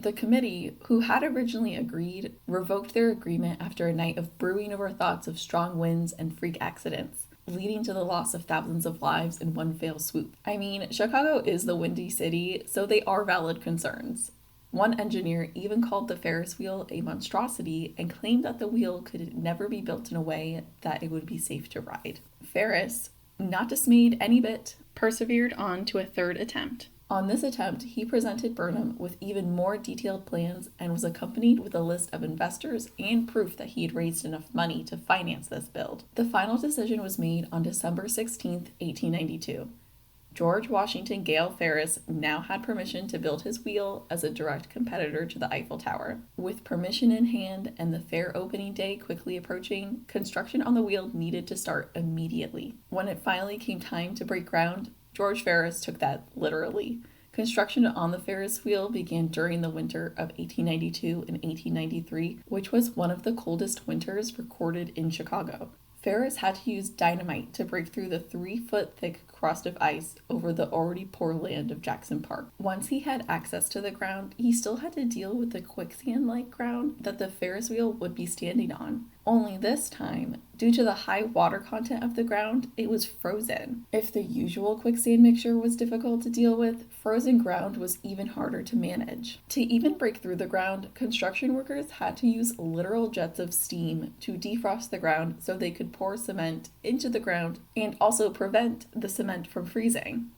The committee, who had originally agreed, revoked their agreement after a night of brewing over thoughts of strong winds and freak accidents, leading to the loss of thousands of lives in one fell swoop. I mean, Chicago is the Windy City, so they are valid concerns. One engineer even called the Ferris wheel a monstrosity and claimed that the wheel could never be built in a way that it would be safe to ride. Ferris, not dismayed any bit, persevered on to a third attempt. On this attempt, he presented Burnham with even more detailed plans and was accompanied with a list of investors and proof that he had raised enough money to finance this build. The final decision was made on December 16, 1892. George Washington Gale Ferris now had permission to build his wheel as a direct competitor to the Eiffel Tower. With permission in hand and the fair opening day quickly approaching, construction on the wheel needed to start immediately. When it finally came time to break ground, George Ferris took that literally. Construction on the Ferris wheel began during the winter of 1892 and 1893, which was one of the coldest winters recorded in Chicago. Ferris had to use dynamite to break through the 3-foot thick crust of ice over the already poor land of Jackson Park. Once he had access to the ground, he still had to deal with the quicksand-like ground that the Ferris wheel would be standing on. Only this time, due to the high water content of the ground, it was frozen. If the usual quicksand mixture was difficult to deal with, frozen ground was even harder to manage. To even break through the ground, construction workers had to use literal jets of steam to defrost the ground so they could pour cement into the ground and also prevent the cement from freezing.